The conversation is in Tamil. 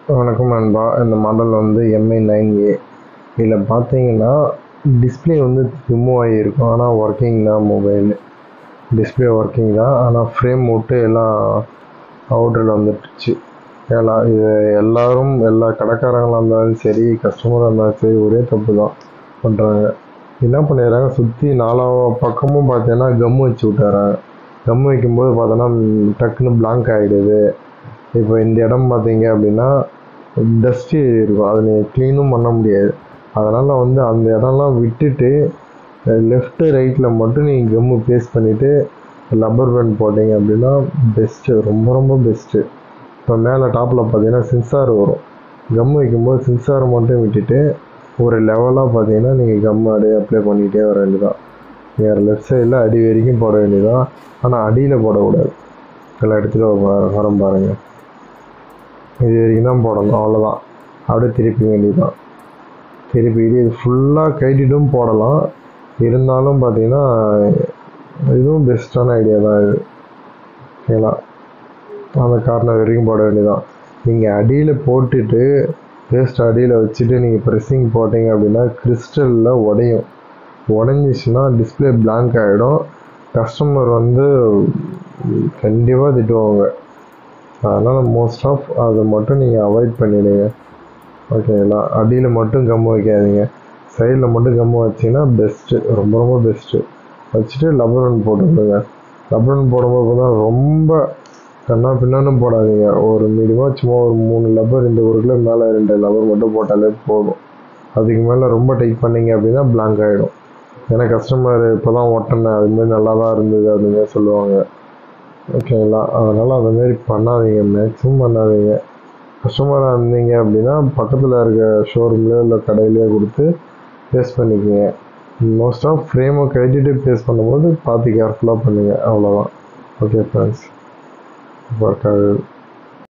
வணக்கம் நண்பா. இந்த மாடல் வந்து MI9A. இதில் பார்த்தீங்கன்னா டிஸ்பிளே வந்து ரிமூவ் ஆகியிருக்கும், ஆனால் ஒர்க்கிங் தான். மொபைல் டிஸ்பிளே ஒர்க்கிங் தான், ஆனால் ஃப்ரேம் விட்டு எல்லாம் அவுட்டரில் வந்துடுச்சு. இது எல்லா கடைக்காரங்களாக இருந்தாலும் சரி, கஸ்டமராக இருந்தாலும் சரி, ஒரே தப்பு தான் பண்ணுறாங்க. என்ன பண்ணிடுறாங்க, சுற்றி நாலா பக்கமும் பார்த்தீங்கன்னா கம் வச்சு விட்டுறாங்க. கம் வைக்கும்போது பார்த்தோன்னா டக்குன்னு பிளாங்க் ஆகிடுது. இப்போ இந்த இடம் பார்த்தீங்க அப்படின்னா டஸ்ட்டு இருக்கும், அதை நீங்கள் க்ளீனும் பண்ண முடியாது. அதனால் வந்து அந்த இடம்லாம் விட்டுட்டு லெஃப்ட்டு ரைட்டில் மட்டும் நீங்கள் கம்மு பேஸ்ட் பண்ணிவிட்டு ரப்பர் பேண்ட் போட்டிங்க அப்படின்னா பெஸ்ட்டு, ரொம்ப ரொம்ப பெஸ்ட்டு. இப்போ மேலே டாப்பில் பார்த்தீங்கன்னா சென்சார் வரும். கம் வைக்கும்போது சென்சாரை மட்டும் விட்டுட்டு ஒரு லெவலாக பார்த்தீங்கன்னா நீங்கள் கம் அப்படியே அப்ளை பண்ணிகிட்டே வர வேண்டியதான். வேறு லெஃப்ட் சைடில் அடி வரைக்கும் போட வேண்டியதான், ஆனால் அடியில் போடக்கூடாது. எல்லாம் எடுத்துகிட்டு வர பாருங்கள், இது வரைக்கும் தான் போடணும், அவ்வளோதான். அப்படியே திருப்பி வேண்டியதுதான். திருப்பிட்டு இது ஃபுல்லாக கட்டிட்டும் போடலாம். இருந்தாலும் பார்த்தீங்கன்னா இதுவும் பெஸ்ட்டான ஐடியா தான் இது. ஓகேங்களா, அந்த கார்னர் வரைக்கும் போட வேண்டியதான். நீங்கள் அடியில் போட்டுட்டு பேஸ்ட் அடியில் வச்சுட்டு நீங்கள் ப்ரெஸ்ஸிங் போட்டிங்க அப்படின்னா கிறிஸ்டலில் உடையும். உடஞ்சிச்சின்னா டிஸ்பிளே பிளாங்க் ஆகிடும். கஸ்டமர் வந்து கண்டிப்பாக திட்டுவாங்க. அதனால் மோஸ்ட் ஆஃப் அதை மட்டும் நீங்கள் அவாய்ட் பண்ணிவிடுங்க. ஓகேங்களா, அடியில் மட்டும் கம் வைக்காதீங்க, சைடில் மட்டும் கம் வச்சிங்கன்னா பெஸ்ட்டு, ரொம்ப ரொம்ப பெஸ்ட்டு. வச்சுட்டு லப்பர் பேண்ட் போட்டுவிடுங்க. லப்பர் பேண்ட் போடும்போது தான் ரொம்ப கண்ணா பின்னான்னு போடாதீங்க. ஒரு மீடியமாக சும்மா ஒரு 3 லப்பர், இந்த உருக்குல மேலே 2 லப்பர் மட்டும் போட்டாலே போதும். அதுக்கு மேலே ரொம்ப டைட் பண்ணிங்க அப்படின்னா பிளாங்க் ஆகிடும். ஏன்னா கஸ்டமர் இப்போ தான் ஓட்டினேன், அதுமாரி நல்லா தான் இருந்தது அப்படின்மாரி சொல்லுவாங்க. ஓகேங்களா, அதனால் அதுமாரி பண்ணாதீங்க, மேக்ஸிமம் பண்ணாதீங்க. கஸ்டமராக இருந்தீங்க அப்படின்னா பக்கத்தில் இருக்க ஷோரூம்லேயோ இல்லை கடையிலையோ கொடுத்து பேஸ்ட் பண்ணிக்கோங்க. மோஸ்ட் ஆஃப் ஃப்ரேமை கட்டிட்டு பேஸ்ட் பண்ணும்போது பார்த்து கேர்ஃபுல்லாக பண்ணுங்கள், அவ்வளோதான். ஓகே ஃப்ரெண்ட்ஸ், ஒர்க் ஆகுது.